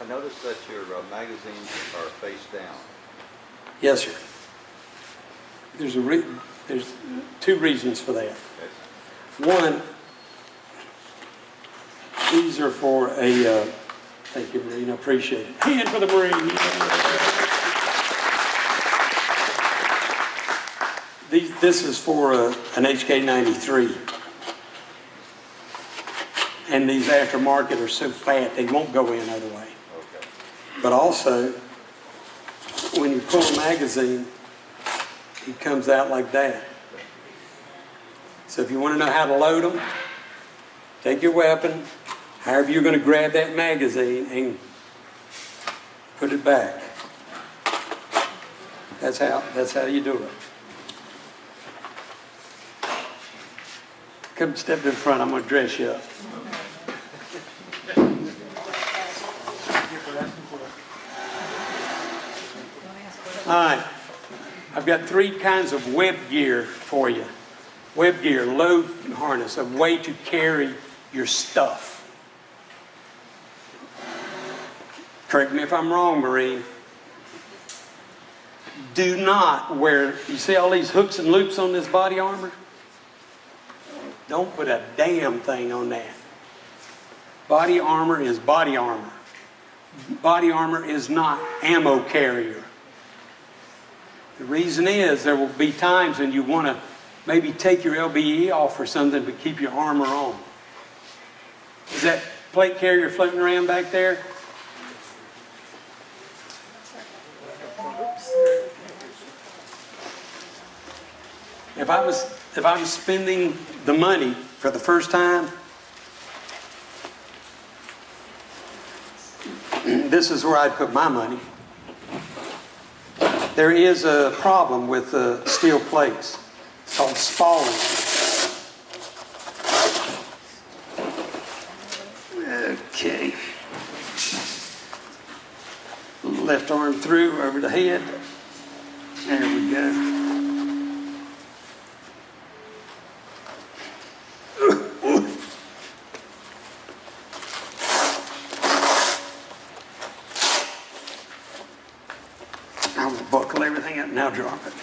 I noticed that your magazines are face down. Yes, sir. There's two reasons for that. Okay. One, these are for a, thank you, Marine, I appreciate it. Hand for the Marine. This is for an HK93. And these aftermarket are so fat, they won't go in other way. Okay. But also, when you pull a magazine, it comes out like that. So if you want to know how to load them, take your weapon, however you're going to grab that magazine and put it back. That's how you do it. Come step to the front, I'm going to dress you up. All right, I've got three kinds of web gear for you. Web gear, load harness, a way to carry your stuff. Correct me if I'm wrong, Marine. Do not wear, you see all these hooks and loops on this body armor? Don't put a damn thing on that. Body armor is body armor. Body armor is not ammo carrier. The reason is there will be times when you want to maybe take your LBE off or something but keep your armor on. Is that plate carrier floating around back there? If I was spending the money for the first time, this is where I'd put my money. There is a problem with steel plates. It's called spalling. Okay. Left arm through over the head. There we go. Buckle everything up, now drop it.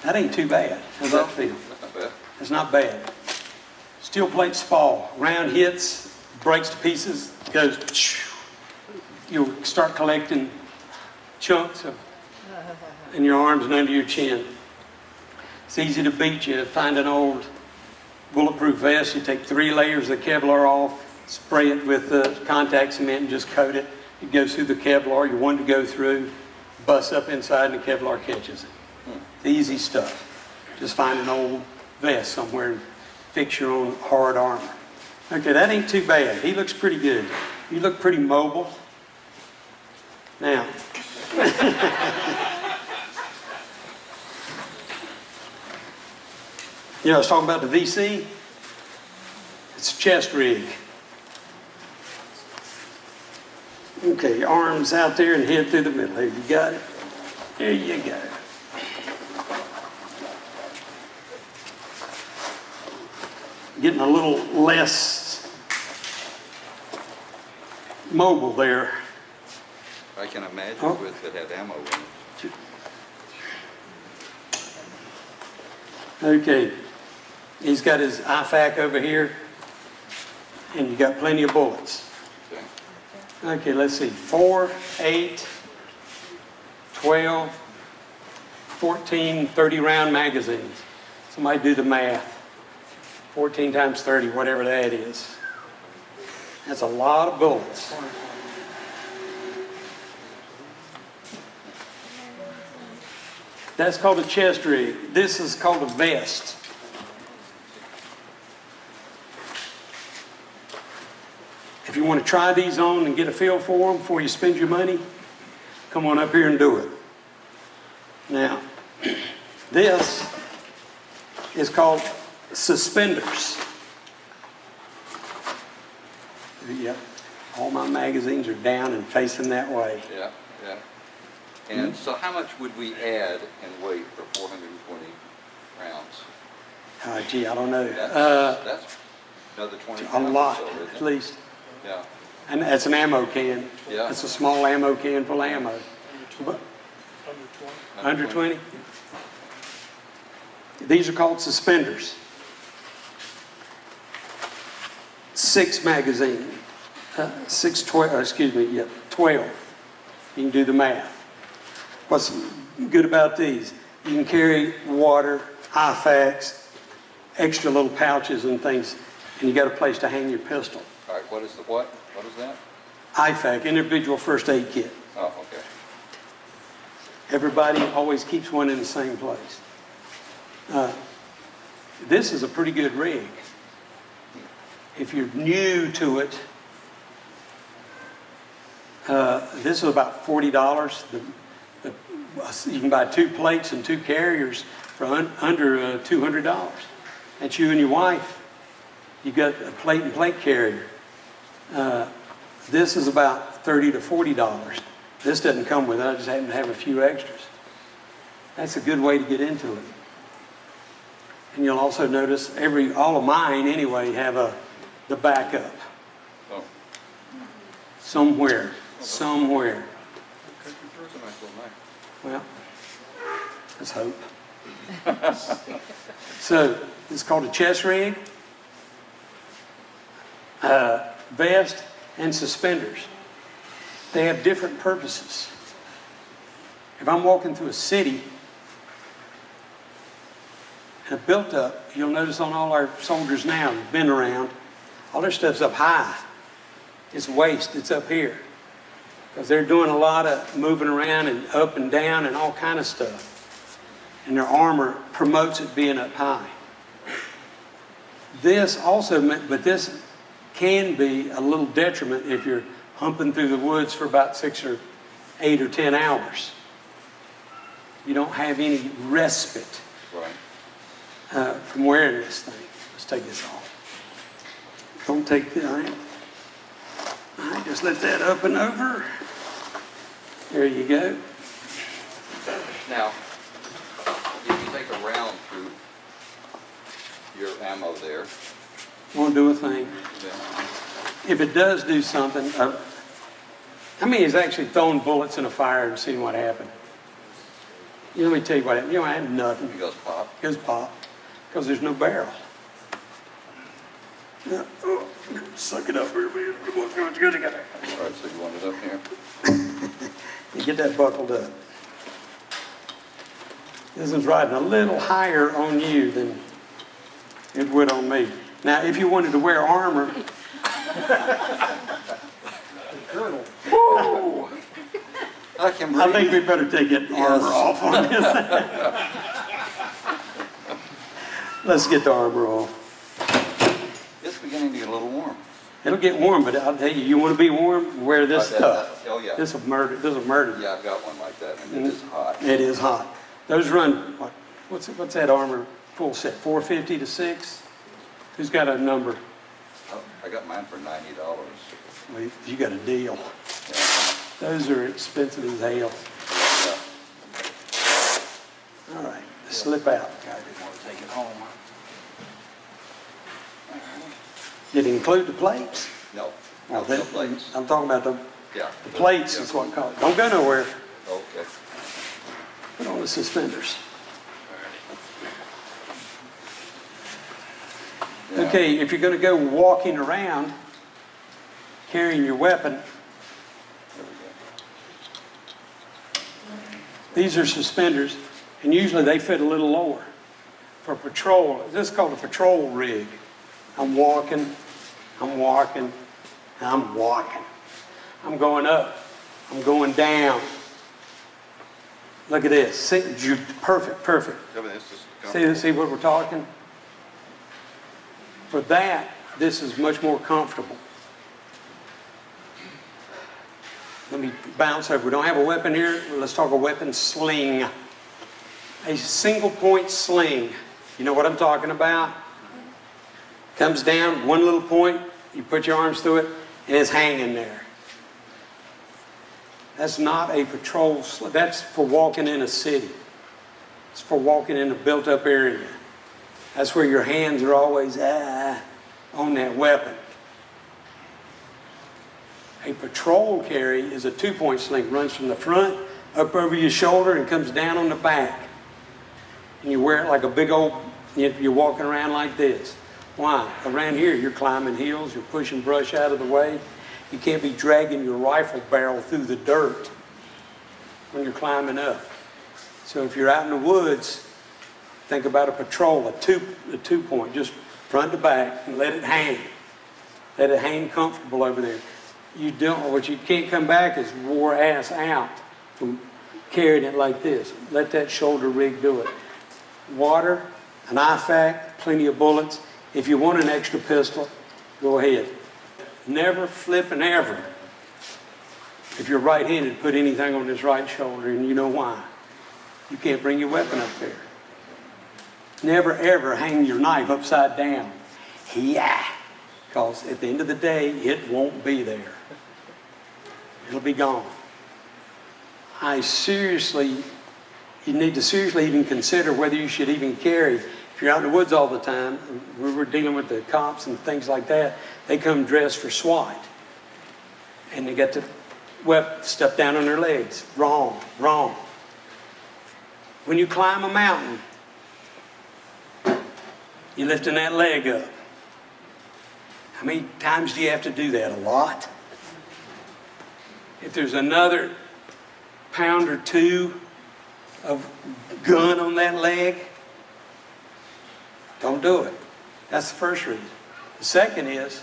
That ain't too bad. How's that feel? That's not bad. It's not bad. Steel plate spall. Round hits, breaks to pieces, goes. You'll start collecting chunks in your arms and under your chin. It's easy to beat you. Find an old bulletproof vest. You take 3 layers of Kevlar off, spray it with contact cement and just coat it. It goes through the Kevlar you want to go through. Busts up inside and the Kevlar catches it. It's easy stuff. Just find an old vest somewhere and fix your own hard armor. Okay, that ain't too bad. He looks pretty good. You look pretty mobile. Now, I was talking about the VC. It's a chest rig. Okay, arms out there and head through the middle. Here, you got it. There you go. Getting a little less mobile there. I can imagine with it had ammo in it. Okay, he's got his IFAK over here, and you got plenty of bullets. Okay, let's see, 4, 8, 12, 14, 30 round magazines. Somebody do the math. 14 times 30, whatever that is. That's a lot of bullets. That's called a chest rig. This is called a vest. If you want to try these on and get a feel for them before you spend your money, come on up here and do it. Now, this is called suspenders. Yep, all my magazines are down and facing that way. Yeah, yeah. And so how much would we add in weight for 420 rounds? Gee, I don't know. That's another 20 a pounds lot, or so, isn't at it? least. Yeah. And that's an ammo can. Yeah. It's a small ammo can full of ammo. But- Under 20? These are called suspenders. 6 magazine. 12. You can do the math. What's good about these? You can carry water, IFAKs, extra little pouches and things, and you got a place to hang your pistol. All right, what is the what? What is that? IFAK, individual first aid kit. Oh, okay. Everybody always keeps one in the same place. This is a pretty good rig. If you're new to it, this is about $40. You can buy 2 plates and 2 carriers for under $200. That's you and your wife. You got a plate and plate carrier. This is about $30 to $40. This doesn't come with it. I just happen to have a few extras. That's a good way to get into it. And you'll also notice all of mine anyway have the backup. Oh. Somewhere. It's a nice little knife. Well, let's hope. So, it's called a chest rig, vest, and suspenders. They have different purposes. If I'm walking through a city and a built up, you'll notice on all our soldiers now who've been around, all their stuff's up high. It's waist, it's up here. Because they're doing a lot of moving around and up and down and all kind of stuff. And their armor promotes it being up high. This can be a little detriment if you're humping through the woods for about 6 or 8 or 10 hours. You don't have any respite from wearing this thing. Let's take this off. Don't take the, all right, just let that up and over. There you go. Now, if you take a round through your ammo there, Won't do a thing. then If it does do something, how many has actually thrown bullets in a fire and seen what happened? Let me tell you what happened. I had nothing. it goes pop. It goes pop because there's no barrel. Yeah. Oh, suck it up here, man. Come on, All right, so you want it up here? You get that buckled up. This is riding a little higher on you than it would on me. Now, if you wanted to wear armor, Woo! I can breathe. I think we better take that armor off on this. Let's get the armor off. It's beginning to get a little warm. It'll get warm, but I'll tell you, you want to be warm, wear this stuff. Oh, yeah. This will murder you. Yeah, I've got one like that, and it is hot. It is hot. Those run, what's that armor full set, 450 to 6? Who's got a number? Oh, I got mine for $90. Well, you got a deal. Yeah. Those are expensive as hell. Yeah. All right, slip out. I didn't want to take it home. Did it include the plates? No, Well, no plates. I'm talking about the Yeah. plates, Yeah. is what I call it. Don't go nowhere. Okay. Put on the suspenders. Yeah. Okay, if you're going to go walking around carrying your weapon, There we go. these are suspenders, and usually they fit a little lower. For patrol, this is called a patrol rig. I'm walking, I'm going up, I'm going down. Look at this. See, perfect. See what we're talking? For that, this is much more comfortable. Let me bounce over. We don't have a weapon here. Let's talk a weapon sling. A single point sling. You know what I'm talking about? Comes down, one little point, you put your arms through it, and it's hanging there. That's not a patrol sling. That's for walking in a city. It's for walking in a built-up area. That's where your hands are always on that weapon. A patrol carry is a 2-point sling, runs from the front up over your shoulder and comes down on the back. And you wear it like a big old, you're walking around like this. Why? Around here, you're climbing hills, you're pushing brush out of the way. You can't be dragging your rifle barrel through the dirt when you're climbing up. So if you're out in the woods, think about a patrol, a two-point, just front to back, and let it hang. Let it hang comfortable over there. What you can't come back is wore ass out from carrying it like this. Let that shoulder rig do it. Water, an IFAC, plenty of bullets. If you want an extra pistol, go ahead. Never flipping ever, if you're right-handed, put anything on this right shoulder, and you know why. You can't bring your weapon up there. Never ever hang your knife upside down. Yeah, because at the end of the day, it won't be there. It'll be gone. You need to seriously even consider whether you should even carry. If you're out in the woods all the time, we were dealing with the cops and things like that, they come dressed for SWAT. And they got the weapon stuff down on their legs. Wrong, wrong. When you climb a mountain, you're lifting that leg up. How many times do you have to do that? A lot. If there's another pound or two of gun on that leg, don't do it. That's the first reason. The second is,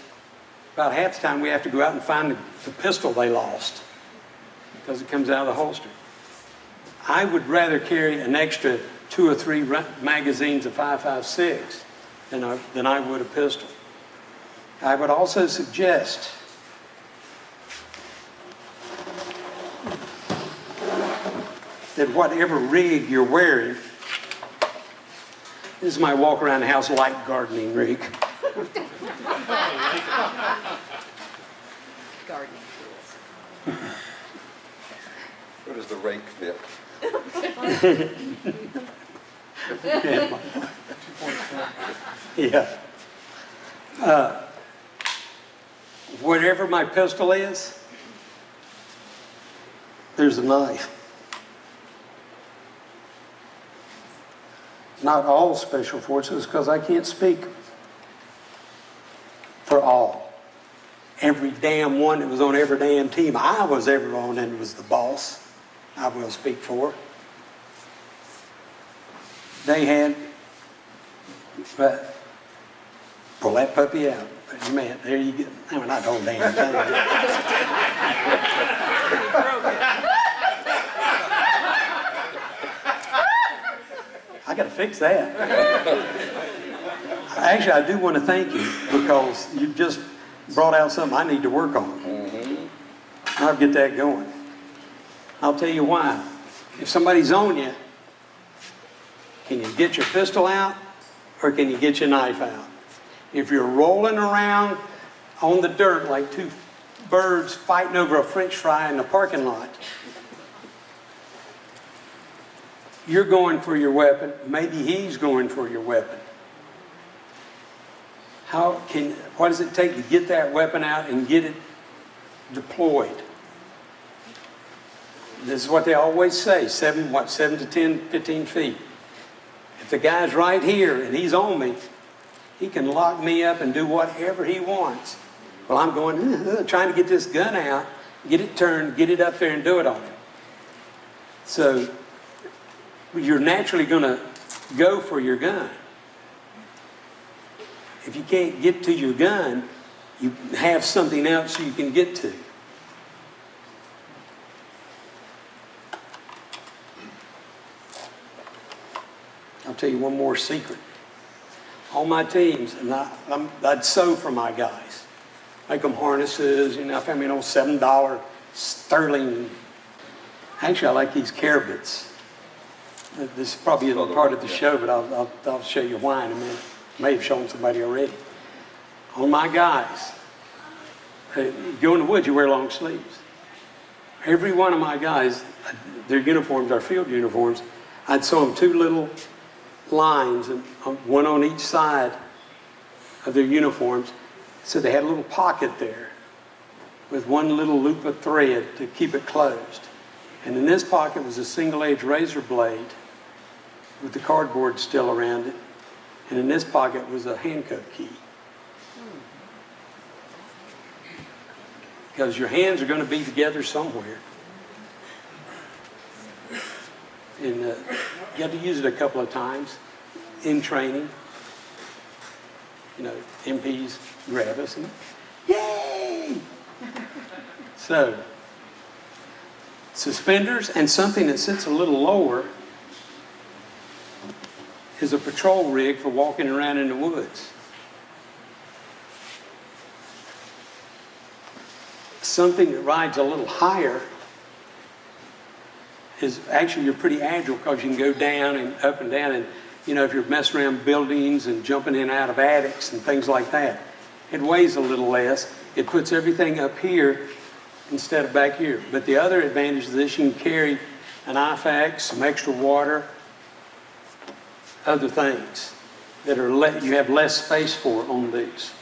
about half the time we have to go out and find the pistol they lost because it comes out of the holster. I would rather carry an extra 2 or 3 magazines of 5.56 than I would a pistol. I would also suggest that whatever rig you're wearing, this is my walk around the house light gardening rig. Gardening tools. Where does the rake fit? Yeah. Whatever my pistol is, there's a knife. Not all special forces, because I can't speak for all. Every damn one that was on every damn team I was ever on and was the boss, I will speak for. They had, pull that puppy out. Man, there you go. I mean, not the whole damn thing. I got to fix that. Actually, I do want to thank you because you've just brought out something I need to work on. Mm-hmm. I'll get that going. I'll tell you why. If somebody's on you, can you get your pistol out or can you get your knife out? If you're rolling around on the dirt like two birds fighting over a French fry in the parking lot, you're going for your weapon. Maybe he's going for your weapon. What does it take to get that weapon out and get it deployed? This is what they always say, 7 to 10, 15 feet. If the guy's right here and he's on me, he can lock me up and do whatever he wants. Well, I'm going, trying to get this gun out, get it turned, get it up there and do it on him. So you're naturally going to go for your gun. If you can't get to your gun, you have something else you can get to. I'll tell you one more secret. On my teams, and I'd sew for my guys. Make them harnesses, I found me an old $7 sterling. Actually, I like these carabits. This is probably isn't part of the show, but I'll show you why in a minute. May have shown somebody already. On my guys, you go in the woods, you wear long sleeves. Every one of my guys, their uniforms, our field uniforms, I'd sew them 2 little lines, and one on each side of their uniforms, so they had a little pocket there. with one little loop of thread to keep it closed. And in this pocket was a single-edged razor blade with the cardboard still around it. And in this pocket was a handcuff key. Because your hands are going to be together somewhere. And you got to use it a couple of times in training. You know, MPs grab us and yay! So, suspenders and something that sits a little lower is a patrol rig for walking around in the woods. Something that rides a little higher is actually, you're pretty agile because you can go down and up and down, and you know, if you're messing around buildings and jumping in and out of attics and things like that, it weighs a little less. It puts everything up here instead of back here. But the other advantage of this, you can carry an IFAC, some extra water, other things that are you have less space for on these.